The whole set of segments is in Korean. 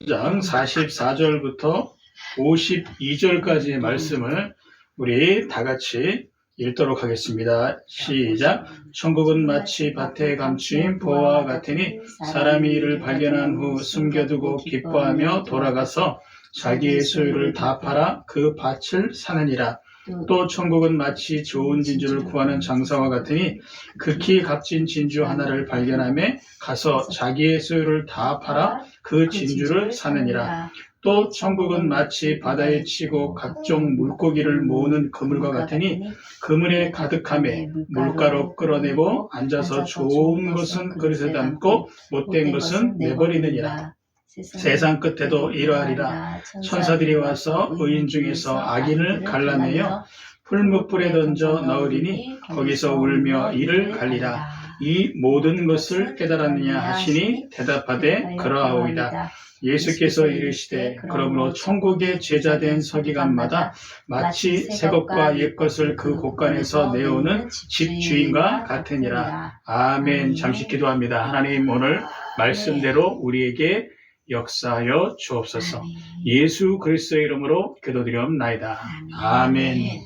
장 44절부터 52절까지의 말씀을 우리 다 같이 읽도록 하겠습니다. 시작. 천국은 마치 밭에 감추인 보화와 같으니 사람이 이를 발견한 후 숨겨두고 기뻐하며 돌아가서 자기의 소유를 다 팔아 그 밭을 사느니라. 또 천국은 마치 좋은 진주를 구하는 장사와 같으니 극히 값진 진주 하나를 발견하며 가서 자기의 소유를 다 팔아 그 진주를 사느니라. 또 천국은 마치 바다에 치고 각종 물고기를 모으는 그물과 같으니 그물에 가득하며 물가로 끌어내고 앉아서 좋은 것은 그릇에 담고 못된 것은 내버리느니라. 세상 끝에도 이러하리라. 천사들이 와서 의인 중에서 악인을 갈라내어 풀무불에 던져 넣으리니 거기서 울며 이를 갈리라. 이 모든 것을 깨달았느냐 하시니 대답하되 그러하오이다. 예수께서 이르시되 그러므로 천국의 제자된 서기관마다 마치 새 것과 옛 것을 그 곳간에서 내오는 집주인과 같으니라. 아멘. 잠시 기도합니다. 하나님, 오늘 말씀대로 우리에게 역사하여 주옵소서. 예수 그리스도의 이름으로 기도드리옵나이다. 아멘.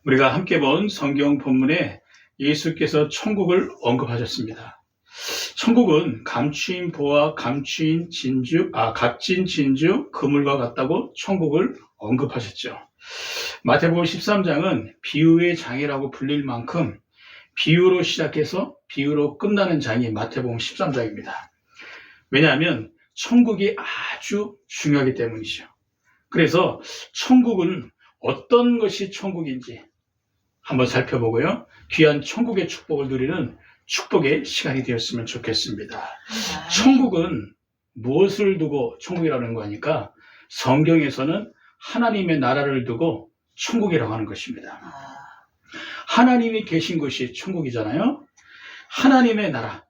우리가 함께 본 성경 본문에 예수께서 천국을 언급하셨습니다. 천국은 감추인 보화, 값진 진주, 그물과 같다고 천국을 언급하셨죠. 마태복음 13장은 비유의 장이라고 불릴 만큼 비유로 시작해서 비유로 끝나는 장이 마태복음 13장입니다. 왜냐하면 천국이 아주 중요하기 때문이죠. 그래서 천국은 어떤 것이 천국인지 한번 살펴보고요. 귀한 천국의 축복을 누리는 축복의 시간이 되었으면 좋겠습니다. 천국은 무엇을 두고 천국이라는 거니까 성경에서는 하나님의 나라를 두고 천국이라고 하는 것입니다. 하나님이 계신 것이 천국이잖아요. 하나님의 나라.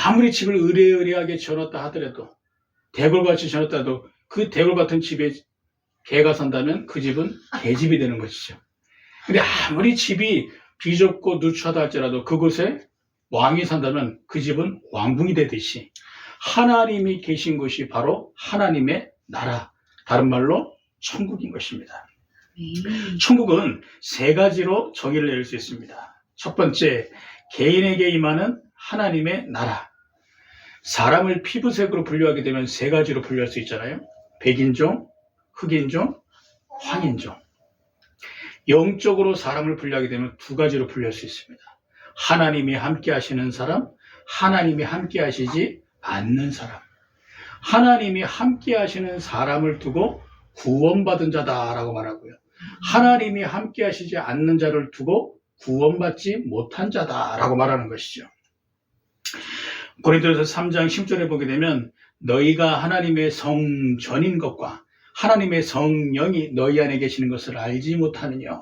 아무리 집을 의뢰하게 지어놨다 하더라도, 대궐같이 지어놨다 해도 그 대궐 같은 집에 개가 산다면 그 집은 개집이 되는 것이죠. 근데 아무리 집이 비좁고 누추하다 할지라도 그곳에 왕이 산다면 그 집은 왕궁이 되듯이 하나님이 계신 것이 바로 하나님의 나라, 다른 말로 천국인 것입니다. 천국은 세 가지로 정의를 내릴 수 있습니다. 첫 번째, 개인에게 임하는 하나님의 나라. 사람을 피부색으로 분류하게 되면 세 가지로 분류할 수 있잖아요. 백인종, 흑인종, 황인종. 영적으로 사람을 분류하게 되면 두 가지로 분류할 수 있습니다. 하나님이 함께 하시는 사람, 하나님이 함께 하시지 않는 사람. 하나님이 함께 하시는 사람을 두고 구원받은 자다라고 말하고요. 하나님이 함께 하시지 않는 자를 두고 구원받지 못한 자다라고 말하는 것이죠. 고린도전서 3장 10절에 보게 되면 너희가 하나님의 성전인 것과 하나님의 성령이 너희 안에 계시는 것을 알지 못하느냐.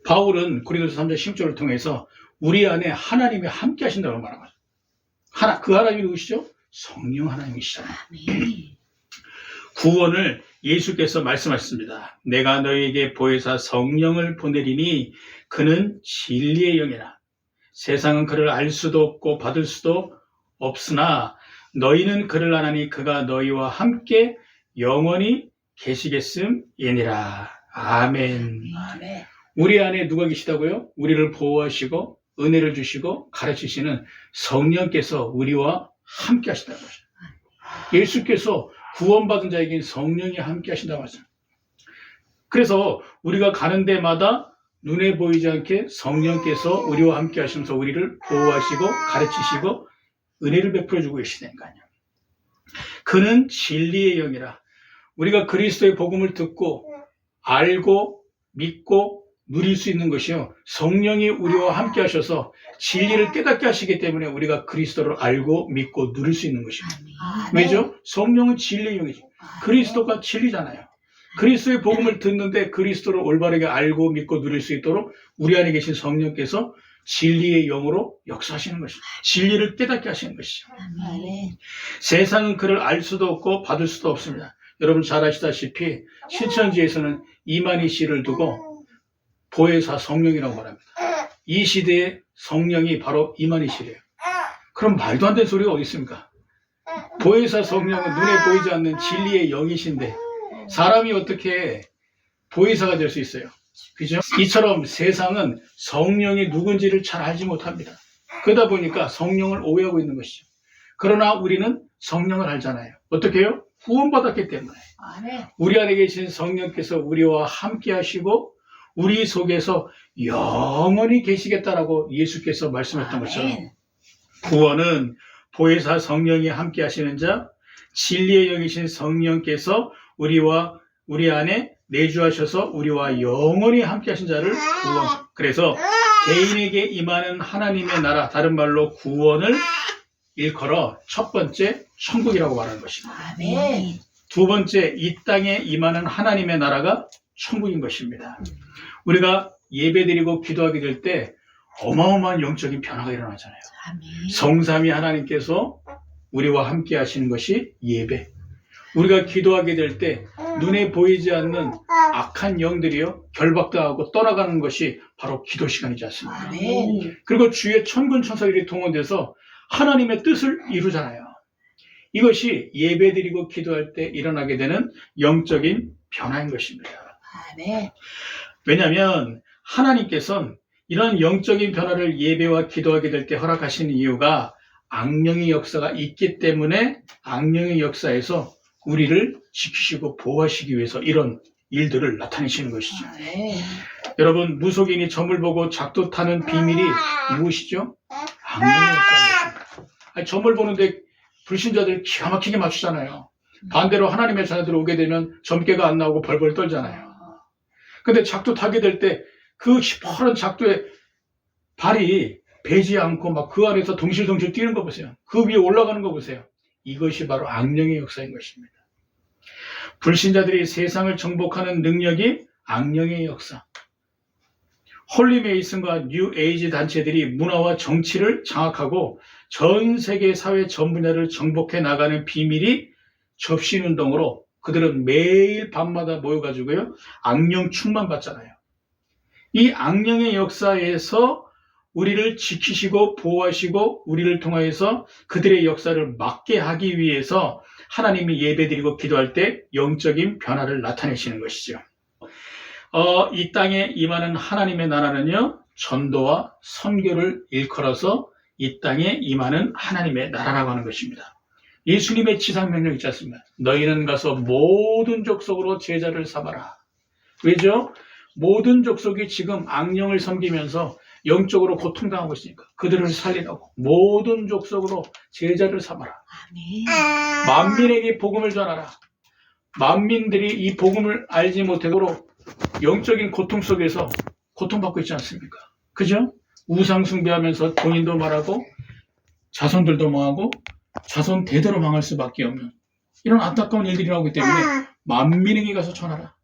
바울은 고린도전서 3장 10절을 통해서 우리 안에 하나님이 함께 하신다고 말합니다. 그 하나님이 누구시죠? 성령 하나님이시잖아요. 구원을 예수께서 말씀하셨습니다. 내가 너희에게 보혜사 성령을 보내리니 그는 진리의 영이라. 세상은 그를 알 수도 없고 받을 수도 없으나 너희는 그를 아나니 그가 너희와 함께 영원히 계시겠음이니라. 아멘. 우리 안에 누가 계시다고요? 우리를 보호하시고 은혜를 주시고 가르치시는 성령께서 우리와 함께 하신다는 거죠. 예수께서 구원받은 자에겐 성령이 함께 하신다고 하죠. 그래서 우리가 가는 데마다 눈에 보이지 않게 성령께서 우리와 함께 하시면서 우리를 보호하시고 가르치시고 은혜를 베풀어 주고 계시는 거 아니에요. 그는 진리의 영이라. 우리가 그리스도의 복음을 듣고 알고 믿고 누릴 수 있는 것이요. 성령이 우리와 함께 하셔서 진리를 깨닫게 하시기 때문에 우리가 그리스도를 알고 믿고 누릴 수 있는 것입니다. 왜죠? 성령은 진리의 영이죠. 그리스도가 진리잖아요. 그리스도의 복음을 듣는데 그리스도를 올바르게 알고 믿고 누릴 수 있도록 우리 안에 계신 성령께서 진리의 영으로 역사하시는 것이죠. 진리를 깨닫게 하시는 것이죠. 세상은 그를 알 수도 없고 받을 수도 없습니다. 여러분 잘 아시다시피 신천지에서는 이만희 씨를 두고 보혜사 성령이라고 말합니다. 이 시대의 성령이 바로 이만희 씨래요. 그럼 말도 안 되는 소리가 어디 있습니까? 보혜사 성령은 눈에 보이지 않는 진리의 영이신데 사람이 어떻게 보혜사가 될 수 있어요? 그죠? 이처럼 세상은 성령이 누군지를 잘 알지 못합니다. 그러다 보니까 성령을 오해하고 있는 것이죠. 그러나 우리는 성령을 알잖아요. 어떻게 해요? 구원받았기 때문에. 우리 안에 계신 성령께서 우리와 함께 하시고 우리 속에서 영원히 계시겠다라고 예수께서 말씀했던 것처럼 구원은 보혜사 성령이 함께 하시는 자, 진리의 영이신 성령께서 우리 안에 내주하셔서 우리와 영원히 함께 하신 자를 구원. 그래서 개인에게 임하는 하나님의 나라, 다른 말로 구원을 일컬어 첫 번째 천국이라고 말하는 것입니다. 두 번째, 이 땅에 임하는 하나님의 나라가 천국인 것입니다. 우리가 예배드리고 기도하게 될 때 어마어마한 영적인 변화가 일어나잖아요. 성삼위 하나님께서 우리와 함께 하시는 것이 예배. 우리가 기도하게 될 때 눈에 보이지 않는 악한 영들이요 결박당하고 떠나가는 것이 바로 기도 시간이지 않습니까? 그리고 주의 천군 천사들이 동원돼서 하나님의 뜻을 이루잖아요. 이것이 예배드리고 기도할 때 일어나게 되는 영적인 변화인 것입니다. 왜냐하면 하나님께서는 이런 영적인 변화를 예배와 기도하게 될 때 허락하시는 이유가 악령의 역사가 있기 때문에 악령의 역사에서 우리를 지키시고 보호하시기 위해서 이런 일들을 나타내시는 것이죠. 여러분, 무속인이 점을 보고 작두 타는 비밀이 무엇이죠? 악령의 역사입니다. 점을 보는데 불신자들 기가 막히게 맞추잖아요. 반대로 하나님의 자녀들 오게 되면 점괘가 안 나오고 벌벌 떨잖아요. 근데 작두 타게 될 때 그 시퍼런 작두에 발이 배지 않고 막 그 안에서 덩실덩실 뛰는 거 보세요. 그 위에 올라가는 거 보세요. 이것이 바로 악령의 역사인 것입니다. 불신자들이 세상을 정복하는 능력이 악령의 역사. 홀리메이슨과 뉴 에이지 단체들이 문화와 정치를 장악하고 전 세계 사회 전 분야를 정복해 나가는 비밀이 접신운동으로 그들은 매일 밤마다 모여가지고요 악령 충만 받잖아요. 이 악령의 역사에서 우리를 지키시고 보호하시고 우리를 통하여서 그들의 역사를 막게 하기 위해서 하나님이 예배드리고 기도할 때 영적인 변화를 나타내시는 것이죠. 이 땅에 임하는 하나님의 나라는요 전도와 선교를 일컬어서 이 땅에 임하는 하나님의 나라라고 하는 것입니다. 예수님의 지상명령 있지 않습니까? 너희는 가서 모든 족속으로 제자를 삼아라. 왜죠? 모든 족속이 지금 악령을 섬기면서 영적으로 고통당하고 있으니까 그들을 살리라고 모든 족속으로 제자를 삼아라. 만민에게 복음을 전하라. 만민들이 이 복음을 알지 못하도록 영적인 고통 속에서 고통받고 있지 않습니까? 그죠? 우상 숭배하면서 본인도 말하고 자손들도 망하고 자손 대대로 망할 수밖에 없는 이런 안타까운 일들이 나오기 때문에 만민에게 가서 전하라.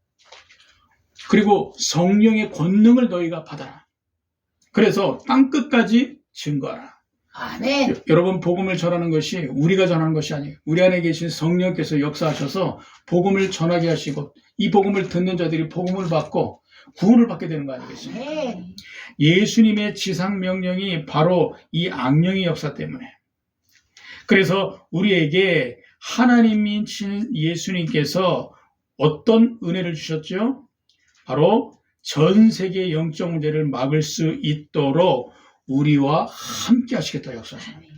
그리고 성령의 권능을 너희가 받아라. 그래서 땅끝까지 증거하라. 여러분, 복음을 전하는 것이 우리가 전하는 것이 아니에요. 우리 안에 계신 성령께서 역사하셔서 복음을 전하게 하시고 이 복음을 듣는 자들이 복음을 받고 구원을 받게 되는 거 아니겠습니까? 예수님의 지상명령이 바로 이 악령의 역사 때문에. 그래서 우리에게 하나님인 예수님께서 어떤 은혜를 주셨죠? 바로 전 세계 영적 문제를 막을 수 있도록 우리와 함께 하시겠다 역사하십니다.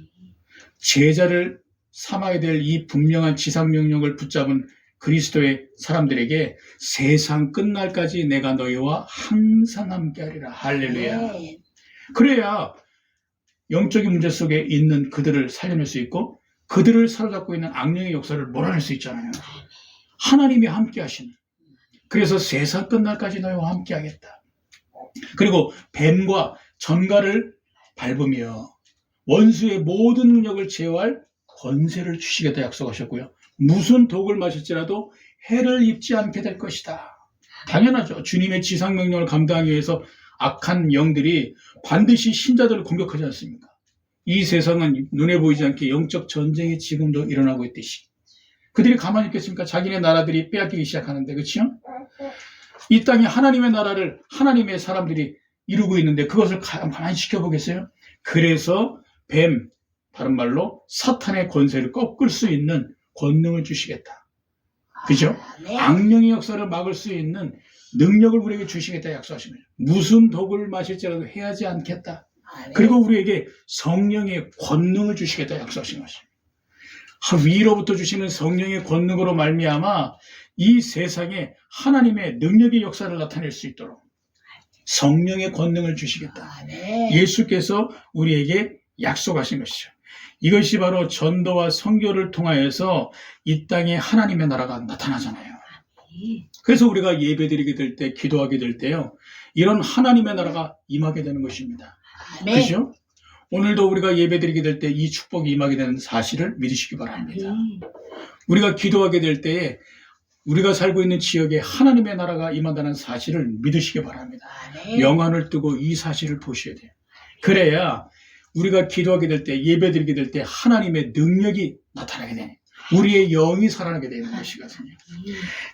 제자를 삼아야 될 이 분명한 지상명령을 붙잡은 그리스도의 사람들에게 세상 끝날까지 내가 너희와 항상 함께하리라. 할렐루야. 그래야 영적인 문제 속에 있는 그들을 살려낼 수 있고 그들을 사로잡고 있는 악령의 역사를 몰아낼 수 있잖아요. 하나님이 함께 하시는. 그래서 세상 끝날까지 너희와 함께 하겠다. 그리고 뱀과 전갈을 밟으며 원수의 모든 능력을 제어할 권세를 주시겠다 약속하셨고요. 무슨 독을 마실지라도 해를 입지 않게 될 것이다. 당연하죠. 주님의 지상명령을 감당하기 위해서 악한 영들이 반드시 신자들을 공격하지 않습니까? 이 세상은 눈에 보이지 않게 영적 전쟁이 지금도 일어나고 있듯이. 그들이 가만히 있겠습니까? 자기네 나라들이 빼앗기기 시작하는데, 그렇죠? 이 땅에 하나님의 나라를 하나님의 사람들이 이루고 있는데 그것을 가만히 지켜보겠어요? 그래서 뱀, 다른 말로 사탄의 권세를 꺾을 수 있는 권능을 주시겠다. 그죠? 네. 악령의 역사를 막을 수 있는 능력을 우리에게 주시겠다 약속하신 거예요. 무슨 독을 마실지라도 해하지 않겠다. 네. 그리고 우리에게 성령의 권능을 주시겠다 약속하신 것입니다. 위로부터 주시는 성령의 권능으로 말미암아 이 세상에 하나님의 능력의 역사를 나타낼 수 있도록 성령의 권능을 주시겠다. 네. 예수께서 우리에게 약속하신 것이죠. 이것이 바로 전도와 선교를 통하여서 이 땅에 하나님의 나라가 나타나잖아요. 그래서 우리가 예배드리게 될 때, 기도하게 될 때요, 이런 하나님의 나라가 임하게 되는 것입니다. 네. 그죠? 오늘도 우리가 예배드리게 될 때 이 축복이 임하게 되는 사실을 믿으시기 바랍니다. 우리가 기도하게 될 때에 우리가 살고 있는 지역에 하나님의 나라가 임한다는 사실을 믿으시기 바랍니다. 네. 영안을 뜨고 이 사실을 보셔야 돼요. 그래야 우리가 기도하게 될 때, 예배드리게 될 때 하나님의 능력이 나타나게 되는, 우리의 영이 살아나게 되는 것이거든요.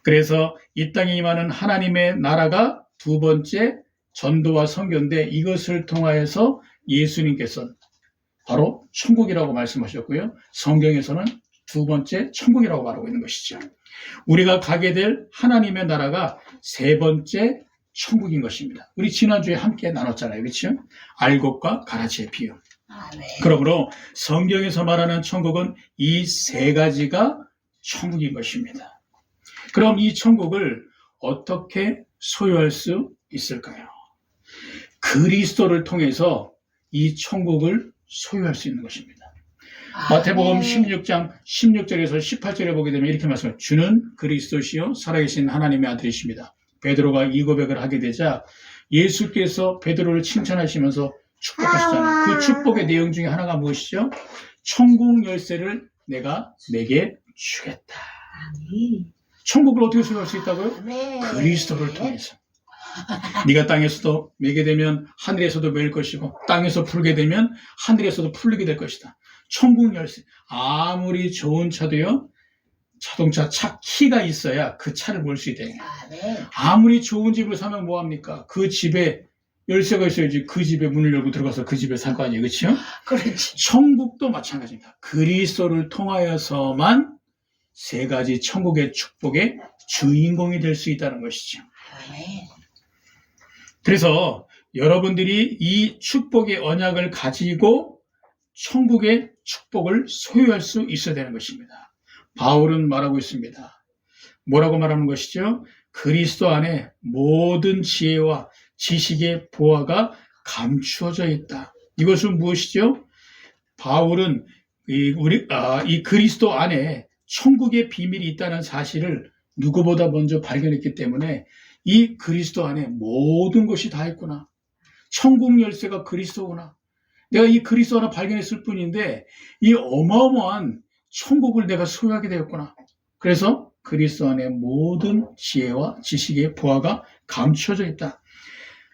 그래서 이 땅에 임하는 하나님의 나라가 두 번째 전도와 선교인데, 이것을 통하여서 예수님께서 바로 천국이라고 말씀하셨고요. 성경에서는 두 번째 천국이라고 말하고 있는 것이죠. 우리가 가게 될 하나님의 나라가 세 번째 천국인 것입니다. 우리 지난주에 함께 나눴잖아요. 그렇죠? 알곡과 가라지의 비유. 네. 그러므로 성경에서 말하는 천국은 이 세 가지가 천국인 것입니다. 그럼 이 천국을 어떻게 소유할 수 있을까요? 그리스도를 통해서 이 천국을 소유할 수 있는 것입니다. 마태복음 16장 16절에서 18절에 보게 되면 이렇게 말씀해요. 주는 그리스도시요 살아계신 하나님의 아들이십니다. 베드로가 이 고백을 하게 되자 예수께서 베드로를 칭찬하시면서 축복하시잖아요. 그 축복의 내용 중에 하나가 무엇이죠? 천국 열쇠를 내가 내게 주겠다. 천국을 어떻게 소유할 수 있다고요? 네. 그리스도를 통해서. 네가 땅에서도 매게 되면 하늘에서도 매일 것이고 땅에서 풀게 되면 하늘에서도 풀리게 될 것이다. 천국 열쇠. 아무리 좋은 차도요, 자동차 차 키가 있어야 그 차를 몰 수 있대요. 네. 아무리 좋은 집을 사면 뭐합니까? 그 집에 열쇠가 있어야지 그 집에 문을 열고 들어가서 그 집에 살 거 아니에요. 그렇죠? 그렇지. 천국도 마찬가지입니다. 그리스도를 통하여서만 세 가지 천국의 축복의 주인공이 될 수 있다는 것이죠. 네. 그래서 여러분들이 이 축복의 언약을 가지고 천국의 축복을 소유할 수 있어야 되는 것입니다. 바울은 말하고 있습니다. 뭐라고 말하는 것이죠? 그리스도 안에 모든 지혜와 지식의 보화가 감추어져 있다. 이것은 무엇이죠? 바울은 이 그리스도 안에 천국의 비밀이 있다는 사실을 누구보다 먼저 발견했기 때문에 이 그리스도 안에 모든 것이 다 있구나. 천국 열쇠가 그리스도구나. 내가 이 그리스도 하나 발견했을 뿐인데 이 어마어마한 천국을 내가 소유하게 되었구나. 그래서 그리스도 안에 모든 지혜와 지식의 보화가 감춰져 있다.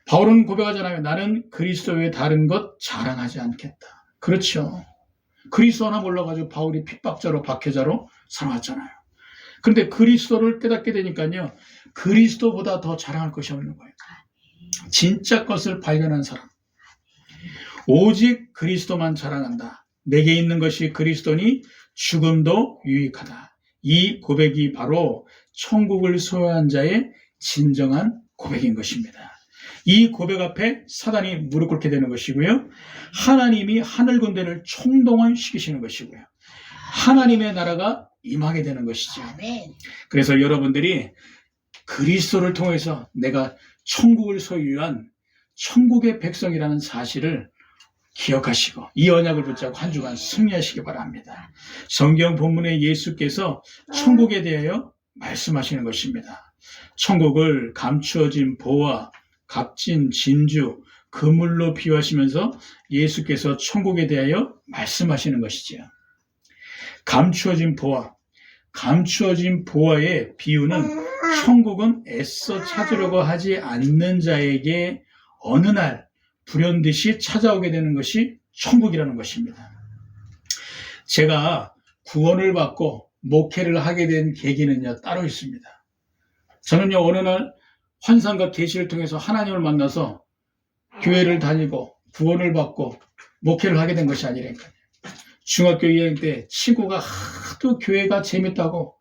바울은 고백하잖아요. 나는 그리스도 외에 다른 것 자랑하지 않겠다. 그렇죠. 그리스도 하나 몰라가지고 바울이 핍박자로 박해자로 살아왔잖아요. 그런데 그리스도를 깨닫게 되니까요. 그리스도보다 더 자랑할 것이 없는 거예요. 진짜 것을 발견한 사람. 오직 그리스도만 자랑한다. 내게 있는 것이 그리스도니 죽음도 유익하다. 이 고백이 바로 천국을 소유한 자의 진정한 고백인 것입니다. 이 고백 앞에 사단이 무릎 꿇게 되는 것이고요. 하나님이 하늘 군대를 총동원시키시는 것이고요. 하나님의 나라가 임하게 되는 것이죠. 그래서 여러분들이 그리스도를 통해서 내가 천국을 소유한 천국의 백성이라는 사실을 기억하시고 이 언약을 붙잡고 한 주간 승리하시기 바랍니다. 성경 본문에 예수께서 천국에 대하여 말씀하시는 것입니다. 천국을 감추어진 보화, 값진 진주, 그물로 비유하시면서 예수께서 천국에 대하여 말씀하시는 것이지요. 감추어진 보화, 감추어진 보화의 비유는 천국은 애써 찾으려고 하지 않는 자에게 어느 날 불현듯이 찾아오게 되는 것이 천국이라는 것입니다. 제가 구원을 받고 목회를 하게 된 계기는요, 따로 있습니다. 저는요, 어느 날 환상과 계시를 통해서 하나님을 만나서 교회를 다니고 구원을 받고 목회를 하게 된 것이 아니라니까요. 중학교 2학년 때 친구가 하도 교회가 재밌다고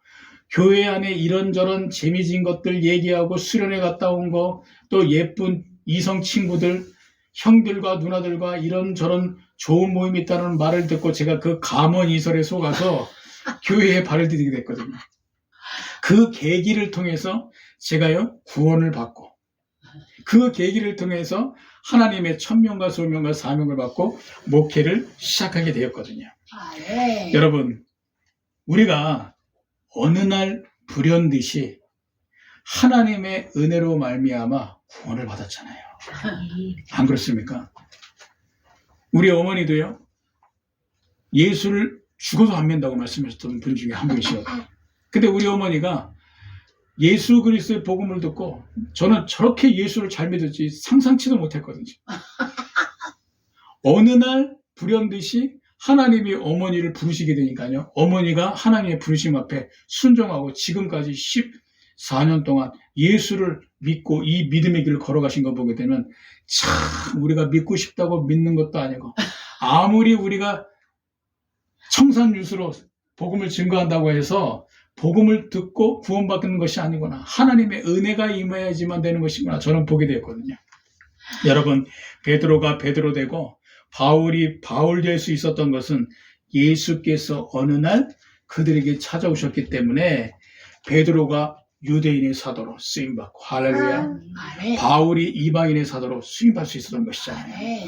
교회 안에 이런저런 재미진 것들 얘기하고 수련회 갔다 온 거, 또 예쁜 이성 친구들, 형들과 누나들과 이런저런 좋은 모임이 있다는 말을 듣고 제가 그 감언이설에 속아서 교회에 발을 디디게 됐거든요. 그 계기를 통해서 제가요 구원을 받고, 그 계기를 통해서 하나님의 천명과 소명과 사명을 받고 목회를 시작하게 되었거든요. 네. 여러분, 우리가 어느 날 불현듯이 하나님의 은혜로 말미암아 구원을 받았잖아요. 안 그렇습니까? 우리 어머니도요, 예수를 죽어도 안 믿는다고 말씀하셨던 분 중에 한 분이시거든요. 근데 우리 어머니가 예수 그리스도의 복음을 듣고 저는 저렇게 예수를 잘 믿을지 상상치도 못했거든요. 어느 날 불현듯이 하나님이 어머니를 부르시게 되니까요. 어머니가 하나님의 부르심 앞에 순종하고 지금까지 14년 동안 예수를 믿고 이 믿음의 길을 걸어가신 거 보게 되면 참 우리가 믿고 싶다고 믿는 것도 아니고 아무리 우리가 청산유수로 복음을 증거한다고 해서 복음을 듣고 구원받는 것이 아니구나. 하나님의 은혜가 임해야지만 되는 것이구나. 저는 보게 되었거든요. 여러분, 베드로가 베드로 되고 바울이 바울 될 수 있었던 것은 예수께서 어느 날 그들에게 찾아오셨기 때문에 베드로가 유대인의 사도로 쓰임받고, 할렐루야. 바울이 이방인의 사도로 쓰임받을 수 있었던 것이잖아요.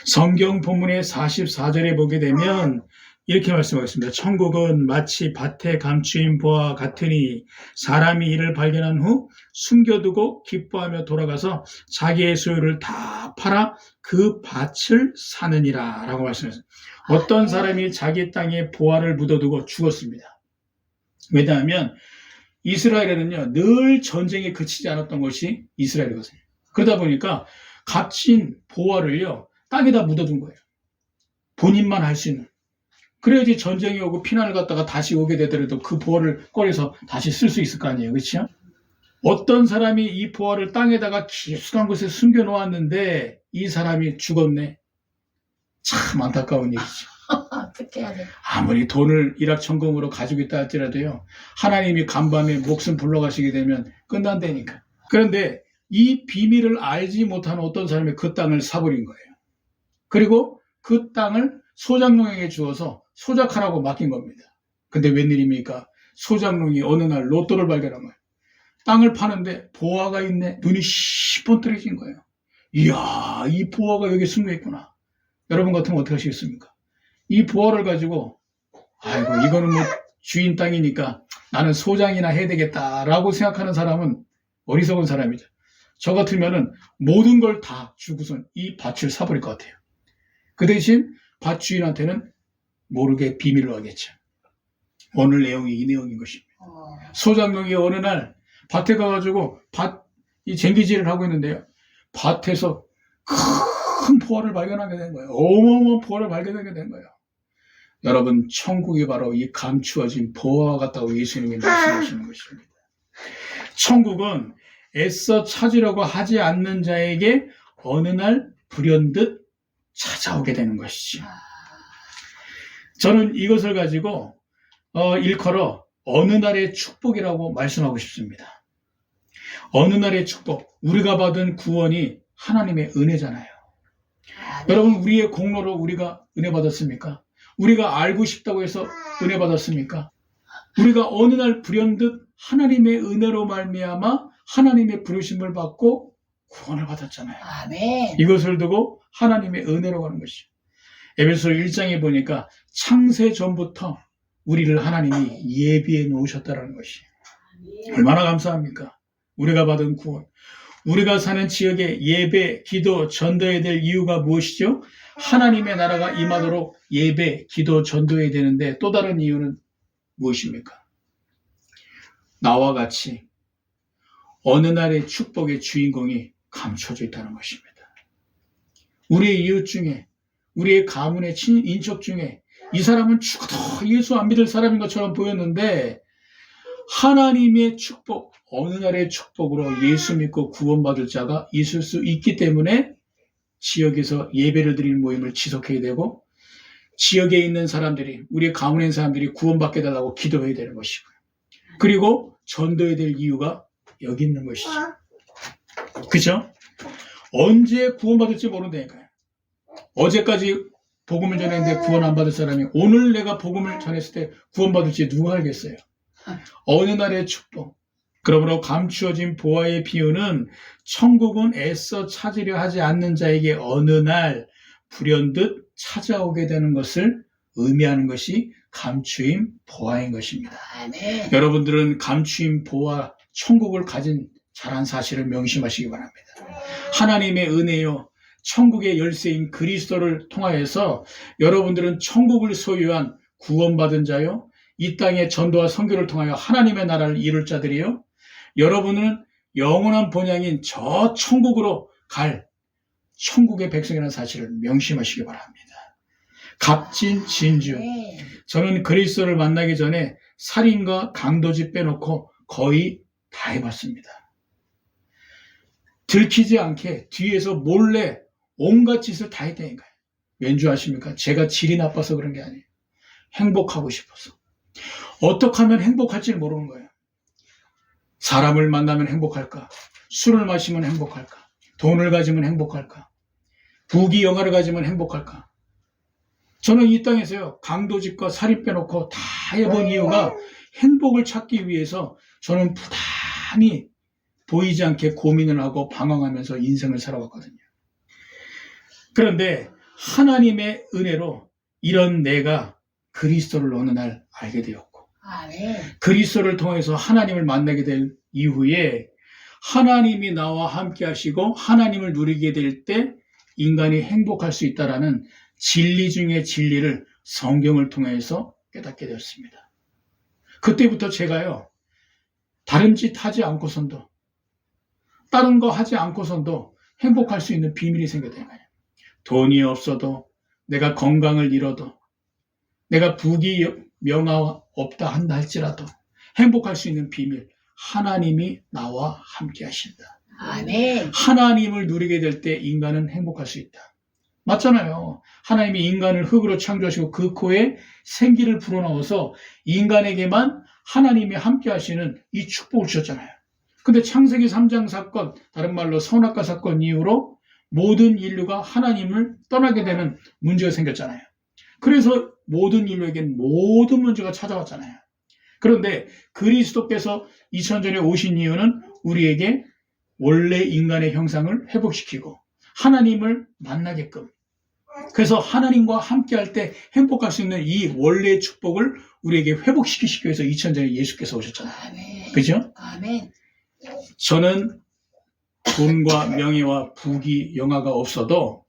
성경 본문의 44절에 보게 되면 이렇게 말씀하겠습니다. 천국은 마치 밭에 감추인 보와 같으니 사람이 이를 발견한 후 숨겨두고 기뻐하며 돌아가서 자기의 소유를 다 팔아 그 밭을 사느니라 라고 말씀하셨습니다. 어떤 사람이 자기 땅에 보화를 묻어두고 죽었습니다. 왜냐하면 이스라엘에는요 늘 전쟁에 그치지 않았던 것이 이스라엘이거든요. 그러다 보니까 값진 보화를요 땅에다 묻어둔 거예요. 본인만 할 수 있는. 그래야지 전쟁이 오고 피난을 갔다가 다시 오게 되더라도 그 보화를 꺼내서 다시 쓸 수 있을 거 아니에요. 그렇죠? 어떤 사람이 이 보화를 땅에다가 깊숙한 곳에 숨겨 놓았는데 이 사람이 죽었네. 참 안타까운 일이죠. 어떻게 해야 돼? 아무리 돈을 일확천금으로 가지고 있다 할지라도요. 하나님이 간밤에 목숨 불러가시게 되면 끝난다니까. 그런데 이 비밀을 알지 못하는 어떤 사람이 그 땅을 사버린 거예요. 그리고 그 땅을 소장농에게 주어서 소작하라고 맡긴 겁니다. 근데 웬일입니까? 소장농이 어느 날 로또를 발견한 거예요. 땅을 파는데 보화가 있네. 눈이 시번뜨려진 거예요. 이야, 이 보화가 여기 숨겨 있구나. 여러분 같으면 어떻게 하시겠습니까? 이 보화를 가지고 아이고 이거는 뭐 주인 땅이니까 나는 소장이나 해야 되겠다라고 생각하는 사람은 어리석은 사람이죠. 저 같으면은 모든 걸 다 주고선 이 밭을 사버릴 것 같아요. 그 대신 밭 주인한테는 모르게 비밀로 하겠죠. 오늘 내용이 이 내용인 것입니다. 소장농이 어느 날 밭에 가가지고 이 쟁기질을 하고 있는데요. 밭에서 큰 보화를 발견하게 된 거예요. 어마어마한 보화를 발견하게 된 거예요. 여러분, 천국이 바로 이 감추어진 보화와 같다고 예수님이 말씀하시는 것입니다. 천국은 애써 찾으려고 하지 않는 자에게 어느 날 불현듯 찾아오게 되는 것이죠. 저는 이것을 가지고 일컬어 어느 날의 축복이라고 말씀하고 싶습니다. 어느 날의 축복, 우리가 받은 구원이 하나님의 은혜잖아요. 여러분, 우리의 공로로 우리가 은혜 받았습니까? 우리가 알고 싶다고 해서 은혜 받았습니까? 우리가 어느 날 불현듯 하나님의 은혜로 말미암아 하나님의 부르심을 받고 구원을 받았잖아요. 아멘. 이것을 두고 하나님의 은혜로 가는 것이죠. 에베소 1장에 보니까 창세 전부터 우리를 하나님이 예비해 놓으셨다는 것이 얼마나 감사합니까? 우리가 받은 구원, 우리가 사는 지역에 예배, 기도, 전도해야 될 이유가 무엇이죠? 하나님의 나라가 임하도록 예배, 기도, 전도해야 되는데 또 다른 이유는 무엇입니까? 나와 같이 어느 날의 축복의 주인공이 감춰져 있다는 것입니다. 우리의 이웃 중에, 우리의 가문의 인척 중에 이 사람은 죽어도 예수 안 믿을 사람인 것처럼 보였는데 하나님의 축복, 어느 날의 축복으로 예수 믿고 구원받을 자가 있을 수 있기 때문에 지역에서 예배를 드리는 모임을 지속해야 되고 지역에 있는 사람들이, 우리 가문에 있는 사람들이 구원받게 달라고 기도해야 되는 것이고요. 그리고 전도해야 될 이유가 여기 있는 것이죠. 그죠? 언제 구원받을지 모른다니까요. 어제까지 복음을 전했는데 구원 안 받을 사람이 오늘 내가 복음을 전했을 때 구원받을지 누가 알겠어요? 어느 날의 축복. 그러므로 감추어진 보화의 비유는 천국은 애써 찾으려 하지 않는 자에게 어느 날 불현듯 찾아오게 되는 것을 의미하는 것이 감추인 보화인 것입니다. 아멘. 여러분들은 감추인 보화, 천국을 가진 잘한 사실을 명심하시기 바랍니다. 하나님의 은혜요, 천국의 열쇠인 그리스도를 통하여서 여러분들은 천국을 소유한 구원받은 자요, 이 땅의 전도와 선교를 통하여 하나님의 나라를 이룰 자들이요, 여러분은 영원한 본향인 저 천국으로 갈 천국의 백성이라는 사실을 명심하시기 바랍니다. 값진 진주. 네. 저는 그리스도를 만나기 전에 살인과 강도짓 빼놓고 거의 다 해봤습니다. 들키지 않게 뒤에서 몰래 온갖 짓을 다 했다니까요. 왠지 아십니까? 제가 질이 나빠서 그런 게 아니에요. 행복하고 싶어서. 어떻게 하면 행복할지를 모르는 거예요. 사람을 만나면 행복할까? 술을 마시면 행복할까? 돈을 가지면 행복할까? 부귀영화를 가지면 행복할까? 저는 이 땅에서요, 강도짓과 살인 빼놓고 다 해본 이유가 행복을 찾기 위해서 저는 부단히 보이지 않게 고민을 하고 방황하면서 인생을 살아왔거든요. 그런데 하나님의 은혜로 이런 내가 그리스도를 어느 날 알게 되었고, 아멘. 그리스도를 통해서 하나님을 만나게 될 이후에 하나님이 나와 함께 하시고 하나님을 누리게 될 때 인간이 행복할 수 있다라는 진리 중의 진리를 성경을 통해서 깨닫게 되었습니다. 그때부터 제가요, 다른 짓 하지 않고선도, 다른 거 하지 않고선도 행복할 수 있는 비밀이 생겼다는 거예요. 돈이 없어도, 내가 건강을 잃어도, 내가 부귀명화 없다 한다 할지라도 행복할 수 있는 비밀, 하나님이 나와 함께 하신다. 아멘. 하나님을 누리게 될 때 인간은 행복할 수 있다. 맞잖아요. 하나님이 인간을 흙으로 창조하시고 그 코에 생기를 불어넣어서 인간에게만 하나님이 함께 하시는 이 축복을 주셨잖아요. 근데 창세기 3장 사건, 다른 말로 선악과 사건 이후로 모든 인류가 하나님을 떠나게 되는 문제가 생겼잖아요. 그래서 모든 인류에겐 모든 문제가 찾아왔잖아요. 그런데 그리스도께서 2000전에 오신 이유는 우리에게 원래 인간의 형상을 회복시키고 하나님을 만나게끔, 그래서 하나님과 함께할 때 행복할 수 있는 이 원래의 축복을 우리에게 회복시키기 위해서 2000전에 예수께서 오셨잖아요. 아멘. 그죠? 아멘. 저는 돈과 명예와 부귀, 영화가 없어도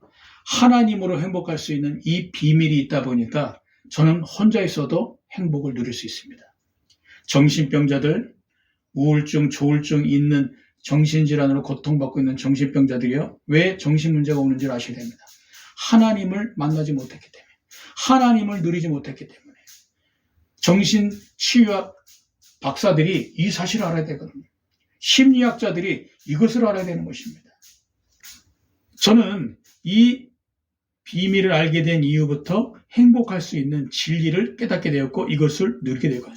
하나님으로 행복할 수 있는 이 비밀이 있다 보니까 저는 혼자 있어도 행복을 누릴 수 있습니다. 정신병자들, 우울증, 조울증 있는 정신질환으로 고통받고 있는 정신병자들이요, 왜 정신문제가 오는지 아시게 됩니다. 하나님을 만나지 못했기 때문에, 하나님을 누리지 못했기 때문에. 정신치유학 박사들이 이 사실을 알아야 되거든요. 심리학자들이 이것을 알아야 되는 것입니다. 저는 이 비밀을 알게 된 이후부터 행복할 수 있는 진리를 깨닫게 되었고 이것을 누리게 되거든요.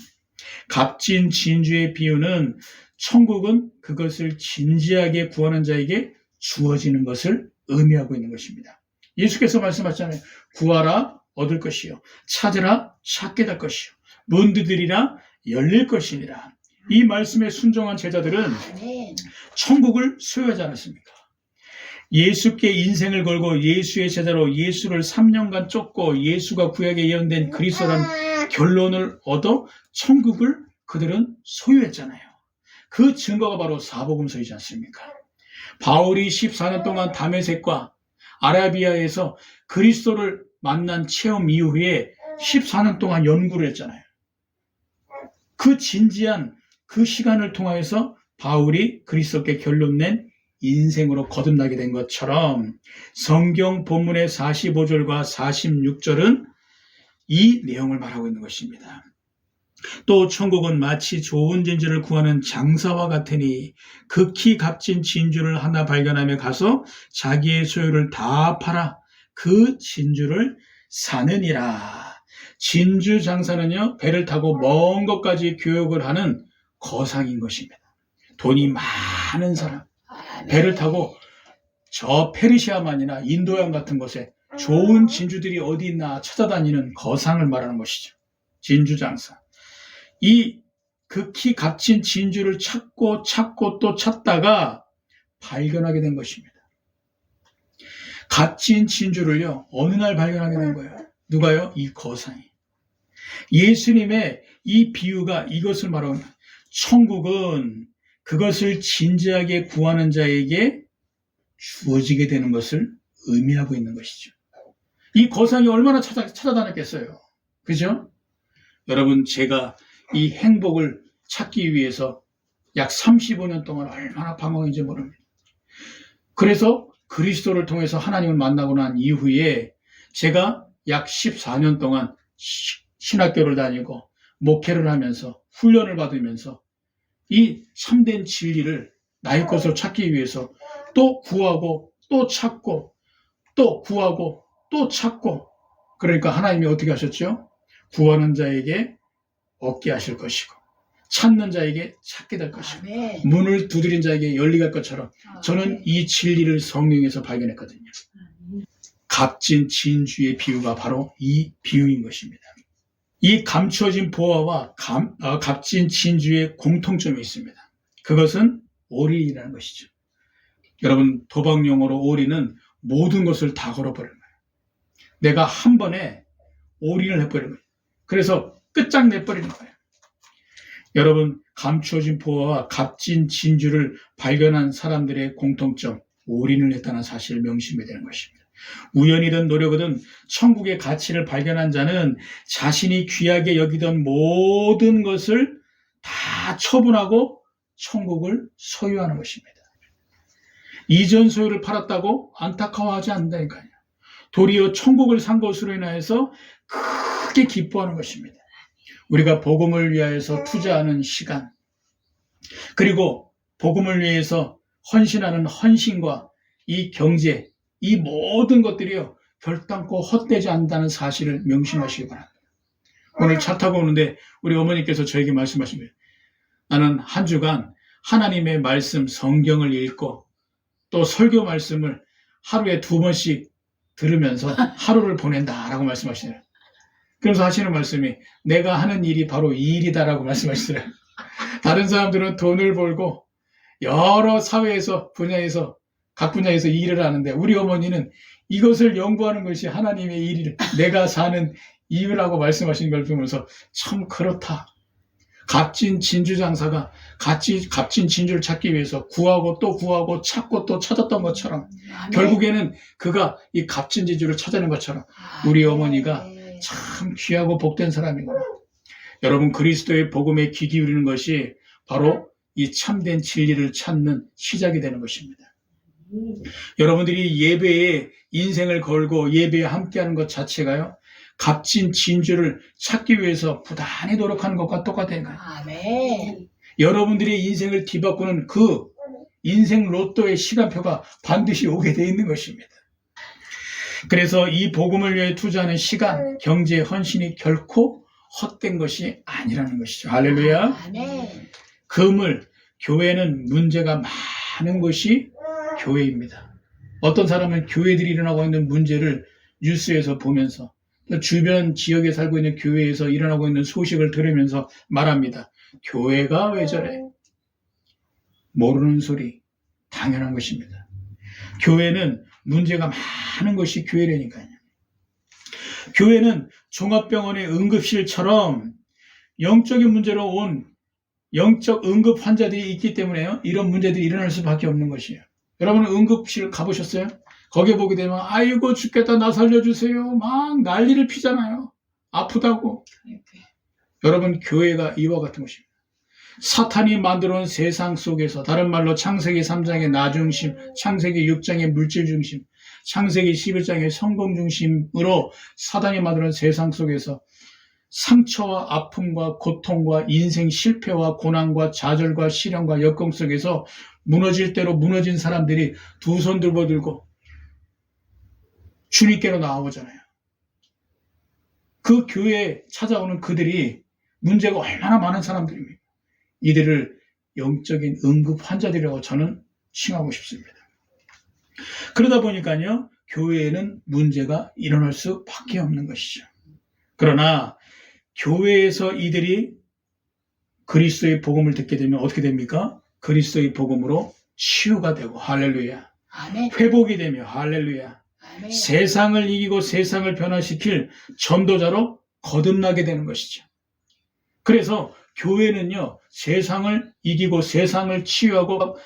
값진 진주의 비유는 천국은 그것을 진지하게 구하는 자에게 주어지는 것을 의미하고 있는 것입니다. 예수께서 말씀하셨잖아요. 구하라 얻을 것이요, 찾으라 찾게 될 것이요, 문 두드리라 열릴 것이니라. 이 말씀에 순종한 제자들은 아멘. 천국을 소유하지 않았습니까? 예수께 인생을 걸고 예수의 제자로 예수를 3년간 쫓고 예수가 구약에 예언된 그리스도라는 결론을 얻어 천국을 그들은 소유했잖아요. 그 증거가 바로 사복음서이지 않습니까? 바울이 14년 동안 다메섹과 아라비아에서 그리스도를 만난 체험 이후에 14년 동안 연구를 했잖아요. 그 진지한 그 시간을 통하여서 바울이 그리스도께 결론 낸 인생으로 거듭나게 된 것처럼 성경 본문의 45절과 46절은 이 내용을 말하고 있는 것입니다. 또 천국은 마치 좋은 진주를 구하는 장사와 같으니 극히 값진 진주를 하나 발견하며 가서 자기의 소유를 다 팔아 그 진주를 사느니라. 진주 장사는요, 배를 타고 먼 곳까지 교역을 하는 거상인 것입니다. 돈이 많은 사람, 아멘. 배를 타고 저 페르시아만이나 인도양 같은 곳에 좋은 진주들이 어디 있나 찾아다니는 거상을 말하는 것이죠. 진주 장사. 이 극히 값진 진주를 찾고 또 찾다가 발견하게 된 것입니다. 값진 진주를요, 어느 날 발견하게 된 거예요. 누가요? 이 거상이. 예수님의 이 비유가 이것을 말하는 거예요. 천국은 그것을 진지하게 구하는 자에게 주어지게 되는 것을 의미하고 있는 것이죠. 이 거상이 얼마나 찾아다녔겠어요. 그죠? 여러분, 제가 이 행복을 찾기 위해서 약 35년 동안 얼마나 방황했는지 모릅니다. 그래서 그리스도를 통해서 하나님을 만나고 난 이후에 제가 약 14년 동안 신학교를 다니고 목회를 하면서 훈련을 받으면서 이 참된 진리를 나의 것으로 찾기 위해서 또 구하고 또 찾고 또 구하고 또 찾고, 그러니까 하나님이 어떻게 하셨죠? 구하는 자에게 얻게 하실 것이고 찾는 자에게 찾게 될 것이고 아멘. 문을 두드린 자에게 열리게 할 것처럼 저는 이 진리를 성령에서 발견했거든요. 값진 진주의 비유가 바로 이 비유인 것입니다. 이 감추어진 보화와 값진 진주의 공통점이 있습니다. 그것은 올인이라는 것이죠. 여러분, 도박용어로 올인은 모든 것을 다 걸어버리는 거예요. 내가 한 번에 올인을 해버리는 거예요. 그래서 끝장내버리는 거예요. 여러분, 감추어진 보화와 값진 진주를 발견한 사람들의 공통점, 올인을 했다는 사실을 명심해야 되는 것입니다. 우연이든 노력이든 천국의 가치를 발견한 자는 자신이 귀하게 여기던 모든 것을 다 처분하고 천국을 소유하는 것입니다. 이전 소유를 팔았다고 안타까워하지 않는다니까요. 도리어 천국을 산 것으로 인하여서 크게 기뻐하는 것입니다. 우리가 복음을 위하여서 투자하는 시간, 그리고 복음을 위해서 헌신하는 헌신과 이 경제, 이 모든 것들이요, 결단코 헛되지 않는다는 사실을 명심하시기 바랍니다. 오늘 차 타고 오는데 우리 어머니께서 저에게 말씀하십니다. 나는 한 주간 하나님의 말씀, 성경을 읽고 또 설교 말씀을 하루에 2번씩 들으면서 하루를 보낸다라고 말씀하시네요. 그래서 하시는 말씀이 내가 하는 일이 바로 이 일이다라고 말씀하시더라고요. 다른 사람들은 돈을 벌고 여러 사회에서 각 분야에서 일을 하는데 우리 어머니는 이것을 연구하는 것이 하나님의 일을 내가 사는 이유라고 말씀하시는 걸 보면서 참 그렇다. 값진 진주 장사가 값진 진주를 찾기 위해서 구하고 또 구하고 찾고 또 찾았던 것처럼 결국에는 그가 이 값진 진주를 찾아낸 것처럼 우리 어머니가 참 귀하고 복된 사람이구나. 여러분, 그리스도의 복음에 귀 기울이는 것이 바로 이 참된 진리를 찾는 시작이 되는 것입니다. 여러분들이 예배에 인생을 걸고 예배에 함께하는 것 자체가요, 값진 진주를 찾기 위해서 부단히 노력하는 것과 똑같아요. 아멘. 여러분들의 인생을 뒤바꾸는 그 인생 로또의 시간표가 반드시 오게 되어 있는 것입니다. 그래서 이 복음을 위해 투자하는 시간, 경제, 헌신이 결코 헛된 것이 아니라는 것이죠. 할렐루야. 아멘. 금을, 교회는 문제가 많은 것이 교회입니다. 어떤 사람은 교회들이 일어나고 있는 문제를 뉴스에서 보면서 주변 지역에 살고 있는 교회에서 일어나고 있는 소식을 들으면서 말합니다. 교회가 왜 저래? 모르는 소리, 당연한 것입니다. 교회는 문제가 많은 것이 교회라니까요. 교회는 종합병원의 응급실처럼 영적인 문제로 온 영적 응급 환자들이 있기 때문에요. 이런 문제들이 일어날 수밖에 없는 것이에요. 여러분 응급실 가보셨어요? 거기에 보게 되면 아이고 죽겠다 나 살려주세요 막 난리를 피잖아요. 아프다고. 여러분 교회가 이와 같은 것입니다. 사탄이 만들어온 세상 속에서, 다른 말로 창세기 3장의 나 중심, 창세기 6장의 물질 중심, 창세기 11장의 성공 중심으로 사단이 만들어온 세상 속에서 상처와 아픔과 고통과 인생 실패와 고난과 좌절과 시련과 역경 속에서 무너질 대로 무너진 사람들이 두 손 들고 주님께로 나와보잖아요. 그 교회에 찾아오는 그들이 문제가 얼마나 많은 사람들입니다. 이들을 영적인 응급 환자들이라고 저는 칭하고 싶습니다. 그러다 보니까요, 교회에는 문제가 일어날 수밖에 없는 것이죠. 그러나 교회에서 이들이 그리스도의 복음을 듣게 되면 어떻게 됩니까? 그리스도의 복음으로 치유가 되고, 할렐루야. 아멘. 회복이 되며, 할렐루야. 아멘. 세상을 이기고 세상을 변화시킬 전도자로 거듭나게 되는 것이죠. 그래서 교회는요, 세상을 이기고 세상을 치유하고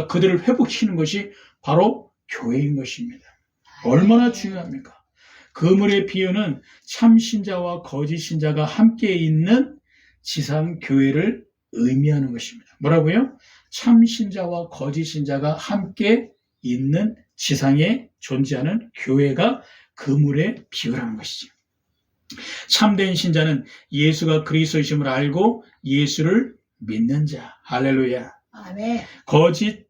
그들을 회복시키는 것이 바로 교회인 것입니다. 얼마나 중요합니까? 그물의 비유는 참신자와 거짓신자가 함께 있는 지상교회를 의미하는 것입니다. 뭐라고요? 참신자와 거짓신자가 함께 있는 지상에 존재하는 교회가 그물의 비유라는 것이죠. 참된 신자는 예수가 그리스도이심을 알고 예수를 믿는 자. 할렐루야. 아멘. 거짓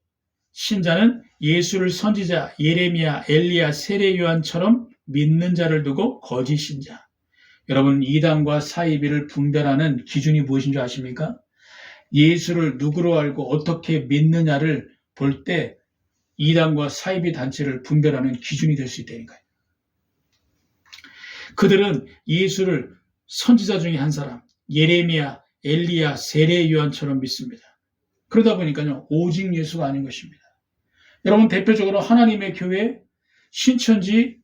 신자는 예수를 선지자 예레미야, 엘리야, 세례 요한처럼 믿는 자를 두고 거짓 신자. 여러분, 이단과 사이비를 분별하는 기준이 무엇인 줄 아십니까? 예수를 누구로 알고 어떻게 믿느냐를 볼 때 이단과 사이비 단체를 분별하는 기준이 될 수 있다니까요. 그들은 예수를 선지자 중에 한 사람, 예레미야, 엘리야, 세례 요한처럼 믿습니다. 그러다 보니까요, 오직 예수가 아닌 것입니다. 여러분, 대표적으로 하나님의 교회, 신천지,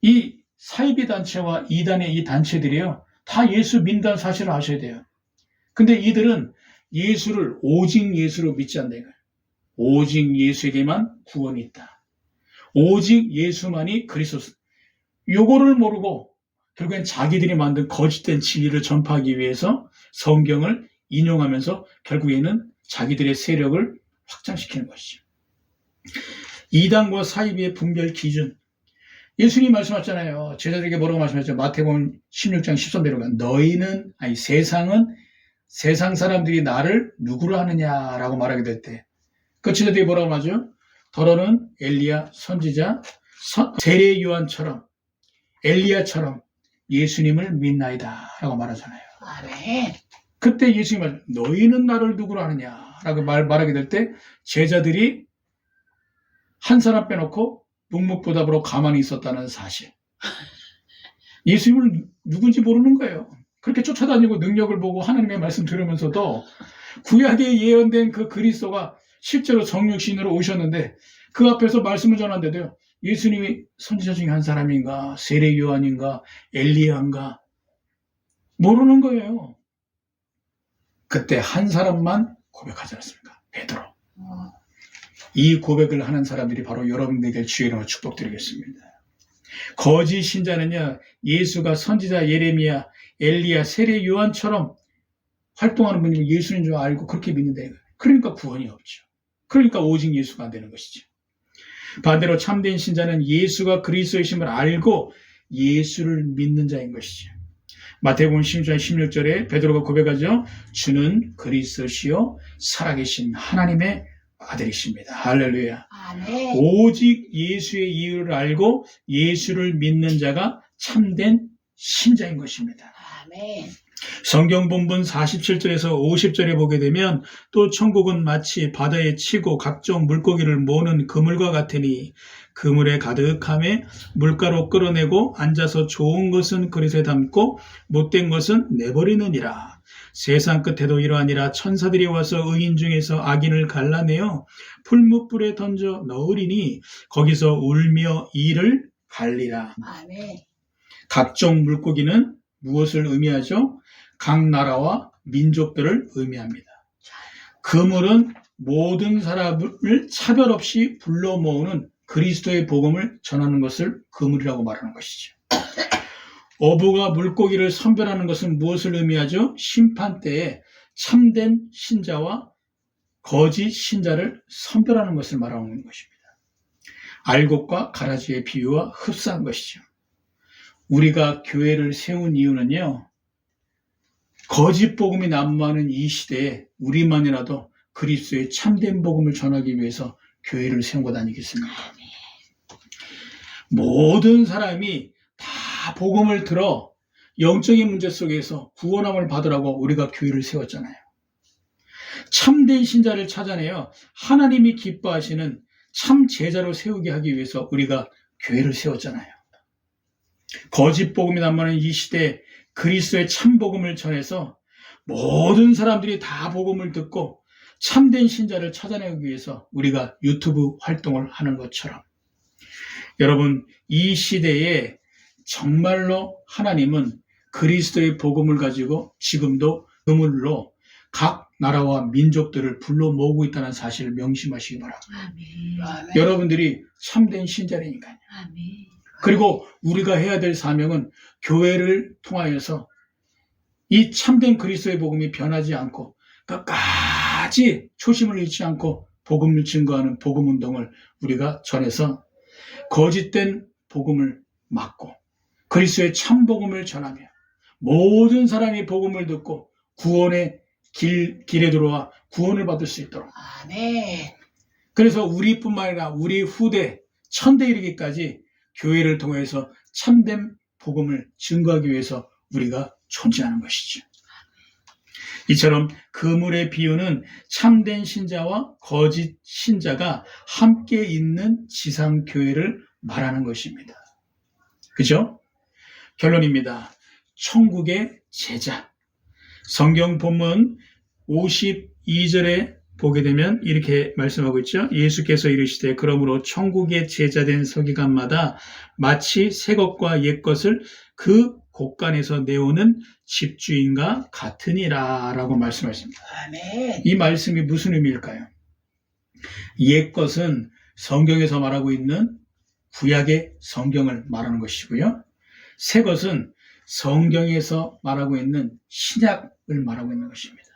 이 사이비 단체와 이단의 이 단체들이요, 다 예수 믿는다는 사실을 아셔야 돼요. 근데 이들은 예수를 오직 예수로 믿지 않는 거예요. 오직 예수에게만 구원이 있다. 오직 예수만이 그리스도. 요거를 모르고 결국엔 자기들이 만든 거짓된 진리를 전파하기 위해서 성경을 인용하면서 결국에는 자기들의 세력을 확장시키는 것이죠. 이단과 사이비의 분별 기준. 예수님이 말씀하셨잖아요. 제자들에게 뭐라고 말씀하셨죠? 마태복음 16장 13절에 너희는, 아니 세상은, 세상 사람들이 나를 누구로 하느냐라고 말하게 될 때 그 제자들이 뭐라고 하죠? 더러는 엘리야 선지자 세례 요한처럼 엘리야처럼 예수님을 믿나이다 라고 말하잖아요. 아멘. 그때 예수님이 말 너희는 나를 누구로 하느냐라고 말하게 될 때 제자들이 한 사람 빼놓고 묵묵부답으로 가만히 있었다는 사실. 예수님을 누군지 모르는 거예요. 그렇게 쫓아다니고 능력을 보고 하나님의 말씀 들으면서도 구약에 예언된 그 그리스도가 실제로 성육신으로 오셨는데 그 앞에서 말씀을 전하는데도요. 예수님이 선지자 중에 한 사람인가, 세례 요한인가, 엘리야인가 모르는 거예요. 그때 한 사람만 고백하지 않았습니까? 베드로. 이 고백을 하는 사람들이 바로 여러분들에게 주의 이름으로 축복드리겠습니다. 거짓 신자는요, 예수가 선지자 예레미야, 엘리야, 세례 요한처럼 활동하는 분이 예수인 줄 알고 그렇게 믿는데, 그러니까 구원이 없죠. 그러니까 오직 예수가 안 되는 것이죠. 반대로 참된 신자는 예수가 그리스도이심을 알고 예수를 믿는 자인 것이죠. 마태복음 16장 16절에 베드로가 고백하죠. 주는 그리스도시요 살아계신 하나님의 아들이십니다. 할렐루야. 아멘. 오직 예수의 이유를 알고 예수를 믿는 자가 참된 신자인 것입니다. 아멘. 성경 본문 47절에서 50절에 보게 되면 또 천국은 마치 바다에 치고 각종 물고기를 모으는 그물과 같으니 그물에 가득함에 물가로 끌어내고 앉아서 좋은 것은 그릇에 담고 못된 것은 내버리느니라. 세상 끝에도 이러하니라. 천사들이 와서 의인 중에서 악인을 갈라내어 풀무불에 던져 넣으리니 거기서 울며 이를 갈리라. 아멘. 각종 물고기는 무엇을 의미하죠? 각 나라와 민족들을 의미합니다. 그물은 모든 사람을 차별 없이 불러 모으는 그리스도의 복음을 전하는 것을 그물이라고 말하는 것이죠. 어부가 물고기를 선별하는 것은 무엇을 의미하죠? 심판 때에 참된 신자와 거짓 신자를 선별하는 것을 말하는 것입니다. 알곡과 가라지의 비유와 흡사한 것이죠. 우리가 교회를 세운 이유는요, 거짓 복음이 난무하는 이 시대에 우리만이라도 그리스도의 참된 복음을 전하기 위해서 교회를 세운 것 아니겠습니까? 모든 사람이 다 복음을 들어 영적인 문제 속에서 구원함을 받으라고 우리가 교회를 세웠잖아요. 참된 신자를 찾아내어 하나님이 기뻐하시는 참 제자로 세우게 하기 위해서 우리가 교회를 세웠잖아요. 거짓 복음이 난무하는 이 시대에 그리스도의 참 복음을 전해서 모든 사람들이 다 복음을 듣고 참된 신자를 찾아내기 위해서 우리가 유튜브 활동을 하는 것처럼, 여러분, 이 시대에 정말로 하나님은 그리스도의 복음을 가지고 지금도 그물로 각 나라와 민족들을 불러 모으고 있다는 사실을 명심하시기 바랍니다. 아멘. 여러분들이 참된 신자라니까요. 아멘. 그리고 우리가 해야 될 사명은 교회를 통하여서 이 참된 그리스도의 복음이 변하지 않고 끝까지 초심을 잃지 않고 복음을 증거하는 복음 운동을 우리가 전해서 거짓된 복음을 막고 그리스도의 참 복음을 전하며 모든 사람이 복음을 듣고 구원의 길에 들어와 구원을 받을 수 있도록. 아멘. 그래서 우리뿐만 아니라 우리 후대 천대 이르기까지 교회를 통해서 참된 복음을 증거하기 위해서 우리가 존재하는 것이죠. 이처럼 그물의 비유는 참된 신자와 거짓 신자가 함께 있는 지상교회를 말하는 것입니다. 그죠? 결론입니다. 천국의 제자. 성경 본문 52절에 보게 되면 이렇게 말씀하고 있죠. 예수께서 이르시되 그러므로 천국의 제자된 서기관마다 마치 새 것과 옛 것을 그 곳간에서 내오는 집주인과 같으니라 라고 말씀하십니다. 아멘. 이 말씀이 무슨 의미일까요? 옛 것은 성경에서 말하고 있는 구약의 성경을 말하는 것이고요. 새 것은 성경에서 말하고 있는 신약을 말하고 있는 것입니다.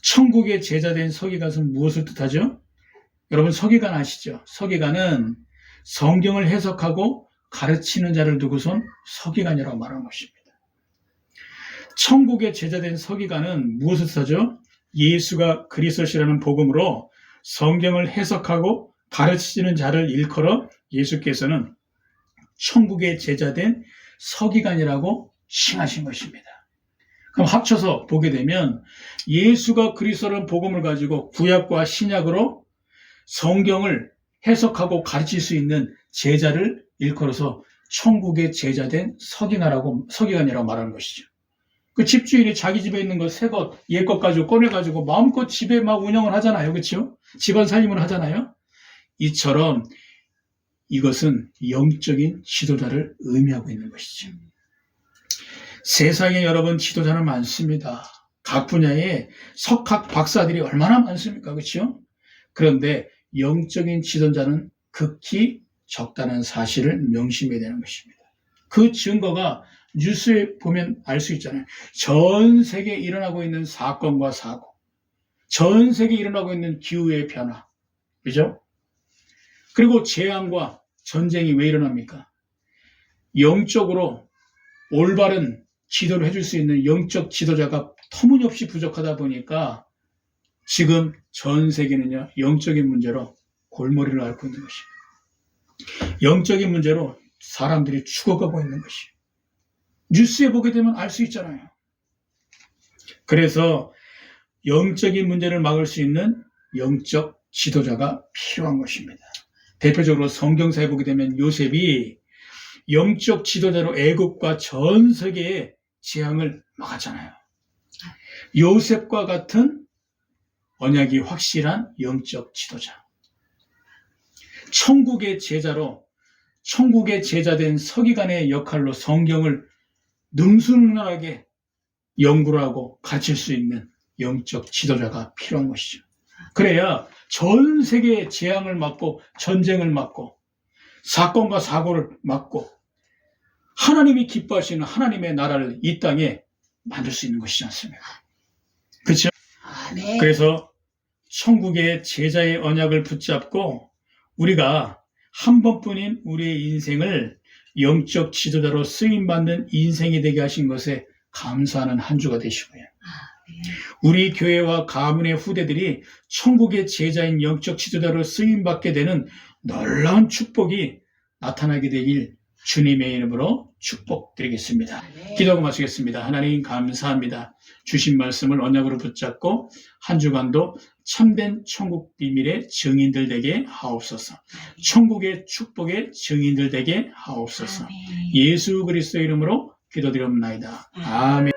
천국의 제자된 서기관은 무엇을 뜻하죠? 여러분 서기관 아시죠? 서기관은 성경을 해석하고 가르치는 자를 두고선 서기관이라고 말하는 것입니다. 천국의 제자된 서기관은 무엇을 뜻하죠? 예수가 그리스도시라는 복음으로 성경을 해석하고 가르치는 자를 일컬어 예수께서는 천국의 제자된 서기관이라고 칭하신 것입니다. 그럼 합쳐서 보게 되면 예수가 그리스도라는 복음을 가지고 구약과 신약으로 성경을 해석하고 가르칠 수 있는 제자를 일컬어서 천국의 제자된 서기관이라고 말하는 것이죠. 그 집주인이 자기 집에 있는 것, 새 것, 옛 것 가지고 꺼내가지고 마음껏 집에 막 운영을 하잖아요. 그렇죠? 집안 살림을 하잖아요. 이처럼 이것은 영적인 지도자를 의미하고 있는 것이죠. 세상에 여러분 지도자는 많습니다. 각 분야에 석학 박사들이 얼마나 많습니까? 그렇죠? 그런데 영적인 지도자는 극히 적다는 사실을 명심해야 되는 것입니다. 그 증거가 뉴스에 보면 알 수 있잖아요. 전 세계에 일어나고 있는 사건과 사고, 전 세계에 일어나고 있는 기후의 변화, 그죠? 그리고 재앙과 전쟁이 왜 일어납니까? 영적으로 올바른 지도를 해줄 수 있는 영적 지도자가 터무니없이 부족하다 보니까 지금 전 세계는요, 영적인 문제로 골머리를 앓고 있는 것입니다. 영적인 문제로 사람들이 죽어가고 있는 것이에요. 뉴스에 보게 되면 알 수 있잖아요. 그래서 영적인 문제를 막을 수 있는 영적 지도자가 필요한 것입니다. 대표적으로 성경사에 보게 되면 요셉이 영적 지도자로 애국과 전 세계의 재앙을 막았잖아요. 요셉과 같은 언약이 확실한 영적 지도자. 천국의 제자로, 천국의 제자된 서기관의 역할로 성경을 능수능란하게 연구를 하고 가르칠 수 있는 영적 지도자가 필요한 것이죠. 그래야 전 세계의 재앙을 막고 전쟁을 막고 사건과 사고를 막고 하나님이 기뻐하시는 하나님의 나라를 이 땅에 만들 수 있는 것이지 않습니까? 그렇죠? 아멘. 그래서 천국의 제자의 언약을 붙잡고 우리가 한 번뿐인 우리의 인생을 영적 지도자로 쓰임받는 인생이 되게 하신 것에 감사하는 한 주가 되시고요. 우리 교회와 가문의 후대들이 천국의 제자인 영적 지도자로 쓰임받게 되는 놀라운 축복이 나타나게 되길 주님의 이름으로 축복드리겠습니다. 아멘. 기도하고 마치겠습니다. 하나님 감사합니다. 주신 말씀을 언약으로 붙잡고 한 주간도 참된 천국 비밀의 증인들 되게 하옵소서. 천국의 축복의 증인들 되게 하옵소서. 아멘. 예수 그리스도 이름으로 기도드립니다. 아멘.